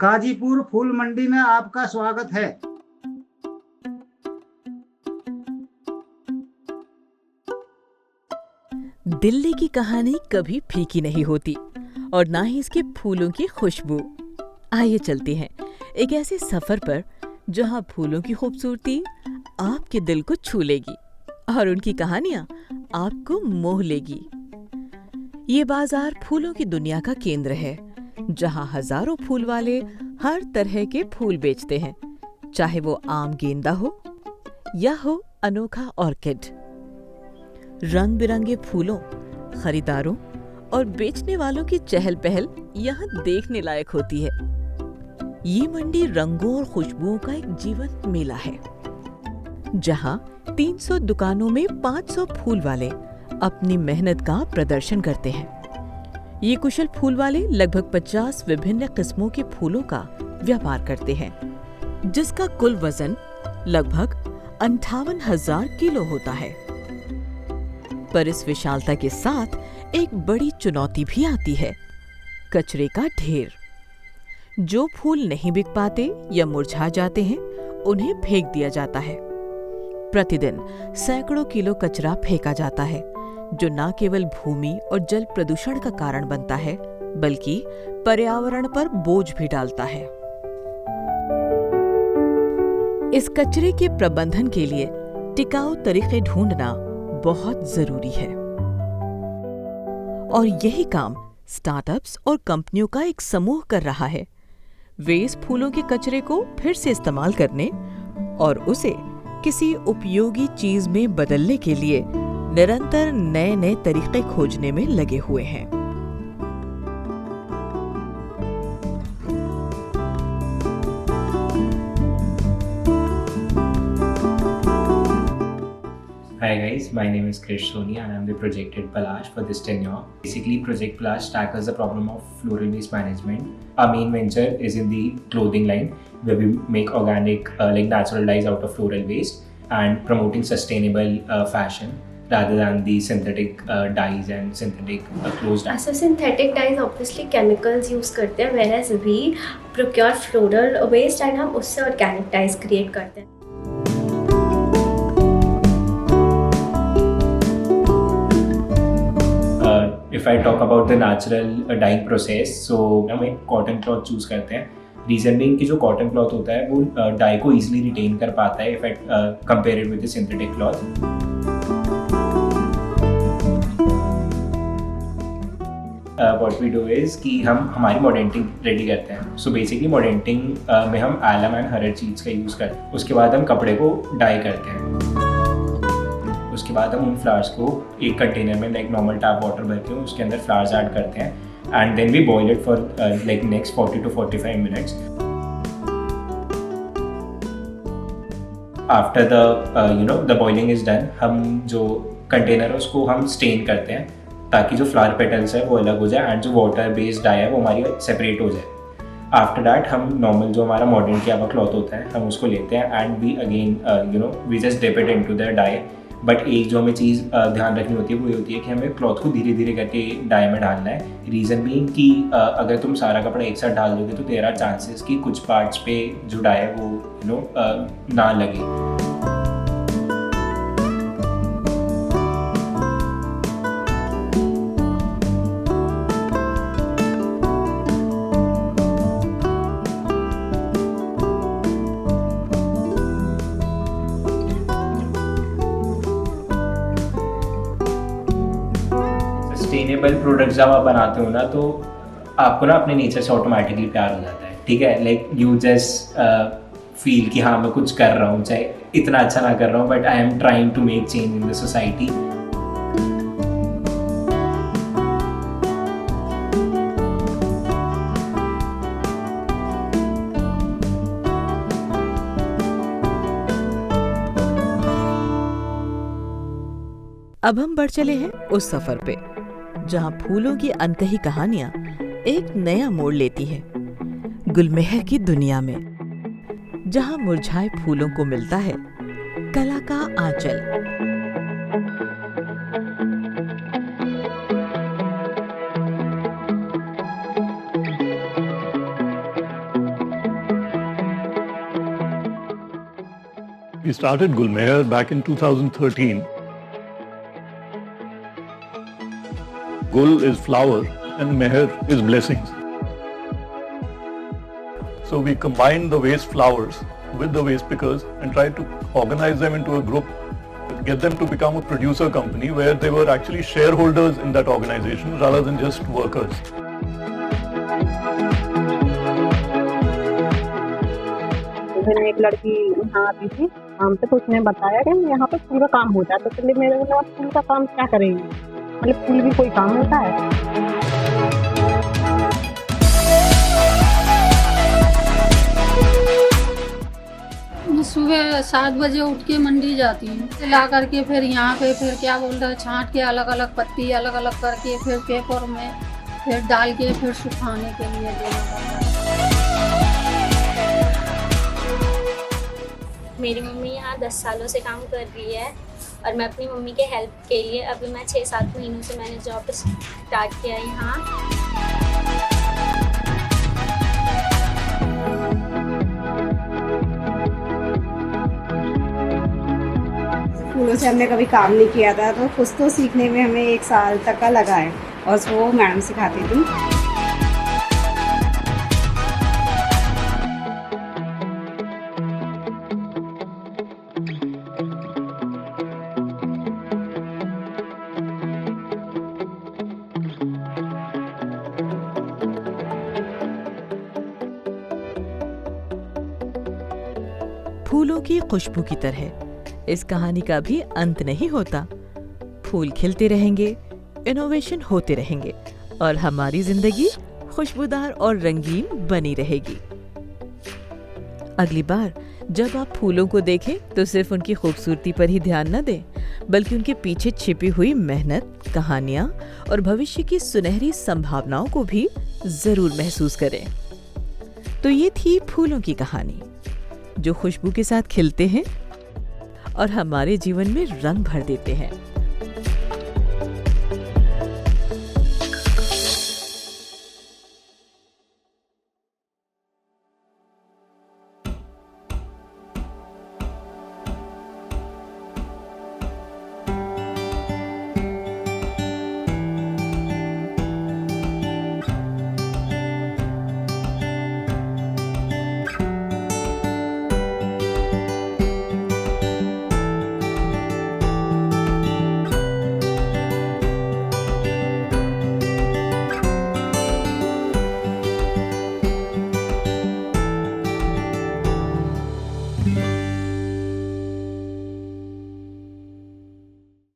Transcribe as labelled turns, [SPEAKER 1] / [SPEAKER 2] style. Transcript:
[SPEAKER 1] गाजीपुर फूल मंडी में आपका स्वागत है।
[SPEAKER 2] दिल्ली की कहानी कभी फीकी नहीं होती और ना ही इसके फूलों की खुशबू। आइए चलते हैं एक ऐसे सफर पर जहां फूलों की खूबसूरती आपके दिल को छू लेगी और उनकी कहानियां आपको मोह लेगी। ये बाजार फूलों की दुनिया का केंद्र है, जहां हजारों फूल वाले हर तरह के फूल बेचते हैं, चाहे वो आम गेंदा हो या हो अनोखा ऑर्किड। रंग बिरंगे फूलों, खरीदारों और बेचने वालों की चहल पहल यहाँ देखने लायक होती है। ये मंडी रंगों और खुशबुओं का एक जीवंत मेला है, जहाँ 300 दुकानों में 500 फूल वाले अपनी मेहनत का प्रदर्शन करते हैं। ये कुशल फूल वाले लगभग 50 विभिन्न किस्मों के फूलों का व्यापार करते हैं, जिसका कुल वजन लगभग 58,000 किलो होता है। पर इस विशालता के साथ एक बड़ी चुनौती भी आती है, कचरे का ढेर। जो फूल नहीं बिक पाते या मुरझा जाते हैं, उन्हें फेंक दिया जाता है। प्रतिदिन सैकड़ों किलो कचरा फेंका जाता है, जो न केवल भूमि और जल प्रदूषण का कारण बनता है, बल्कि पर्यावरण पर बोझ भी डालता है। इस कचरे के प्रबंधन के लिए टिकाऊ तरीके ढूंढना बहुत जरूरी है, और यही काम स्टार्टअप्स और कंपनियों का एक समूह कर रहा है। वे इस फूलों के कचरे को फिर से इस्तेमाल करने और उसे किसी उपयोगी चीज में बदलने के लिए निरंतर नए नए तरीके खोजने में लगे हुए हैं।
[SPEAKER 3] Hi guys, my name is Krish Soni and I'm the project at Palash for this tenure. Basically, Project Palash tackles the problem of floral waste management. Our main venture is in the clothing line, where we make organic, natural dyes out of floral waste and promoting sustainable fashion rather than the synthetic dyes and synthetic clothes dyes.
[SPEAKER 4] So synthetic dyes obviously chemicals use करते हैं, whereas we procure floral waste and हम उससे organic dyes create करते हैं।
[SPEAKER 3] If I talk about the natural dyeing process, so हम एक cotton cloth choose करते हैं। रीजन बीइंग कि जो कॉटन क्लॉथ होता है वो डाई को इजीली रिटेन कर पाता है if I compare it with the synthetic cloth. What we do is कि हम हमारी मॉडेंटिंग रेडी करते हैं। सो बेसिकली मॉडेंटिंग में हम एलम एंड हर चीज़ का यूज़ करते हैं। उसके बाद हम कपड़े को डाई करते हैं। उसके बाद हम उन फ्लावर्स को एक कंटेनर में लाइक नॉर्मल टैप वाटर भर के उसके अंदर फ्लावर्स ऐड करते हैं and then we boil it for like next 40 to 45 minutes. After the boiling is done, हम जो कंटेनर है उसको हम स्टेन करते हैं ताकि जो फ्लावर पेटल्स है वो अलग हो जाए एंड जो वाटर बेस्ड डाई है वो हमारी सेपरेट हो जाए। आफ्टर दैट हम नॉर्मल जो हमारा मॉडर्न किया हुआ क्लॉथ होता है हम उसको लेते हैं and we again we just dip it into the dye. But एक जो हमें चीज़ ध्यान रखनी होती है वो ये होती है कि हमें क्लॉथ को धीरे धीरे करके डाई में डालना है। रीज़न बीइंग कि अगर तुम सारा कपड़ा एक साथ डाल दोगे तो देयर आर चांसेस कि कुछ पार्ट्स पे जो डाई है वो ना लगे। सस्टेनेबल प्रोडक्ट्स जब आप बनाते हो ना तो आपको ना अपने नेचर से ऑटोमेटिकली प्यार हो जाता है, ठीक है। लाइक यू जस्ट फील कि हाँ मैं कुछ कर रहा हूँ, चाहे इतना अच्छा ना कर रहा हूँ, but I am trying to make change in the society.
[SPEAKER 2] अब हम बढ़ चले हैं उस सफर पे जहां फूलों की अनकही कहानियां एक नया मोड़ लेती है। गुलमेहर की दुनिया में, जहां मुरझाए फूलों को मिलता है कला का आंचल।
[SPEAKER 5] We started Gulmeher back in 2013. Gul is flower and Meher is blessings. So we combined the waste flowers with the waste pickers and tried to organize them into a group, get them to become a producer company where they were actually shareholders in that organization rather than just workers.
[SPEAKER 6] मैंने एक लड़की यहाँ आती थी हमसे, तो उसने बताया कि यहाँ पे फूल का काम होता है। तो पहले मेरे को लगा फूल का काम क्या करेंगे, मतलब फूल भी कोई काम होता है।
[SPEAKER 7] सुबह 7 बजे उठ के मंडी जाती हूँ, ला करके फिर यहाँ पे फिर क्या बोलते हैं छांट के अलग अलग पत्ती अलग अलग करके फिर पेपर में फिर डाल के फिर सुखाने के लिए देना पड़ता है।
[SPEAKER 8] मेरी मम्मी यहाँ 10 सालों से काम कर रही है और मैं अपनी मम्मी के हेल्प के लिए अभी मैं 6-7 महीनों से मैंने जॉब स्टार्ट किया है यहाँ।
[SPEAKER 9] फूलों से हमने कभी काम नहीं किया था, तो कुछ तो सीखने में हमें 1 साल तक का लगा है और वो मैडम सिखाती थी।
[SPEAKER 2] फूलों की खुशबू की तरह इस कहानी का भी अंत नहीं होता। फूल खिलते रहेंगे, इनोवेशन होते रहेंगे और हमारी जिंदगी खुशबूदार और रंगीन बनी रहेगी। अगली बार जब आप फूलों को देखें तो सिर्फ उनकी खूबसूरती पर ही ध्यान न दें, बल्कि उनके पीछे छिपी हुई मेहनत, कहानियां और भविष्य की सुनहरी संभावनाओं को भी जरूर महसूस करें। तो ये थी फूलों की कहानी जो खुशबू के साथ खिलते हैं और हमारे जीवन में रंग भर देते हैं।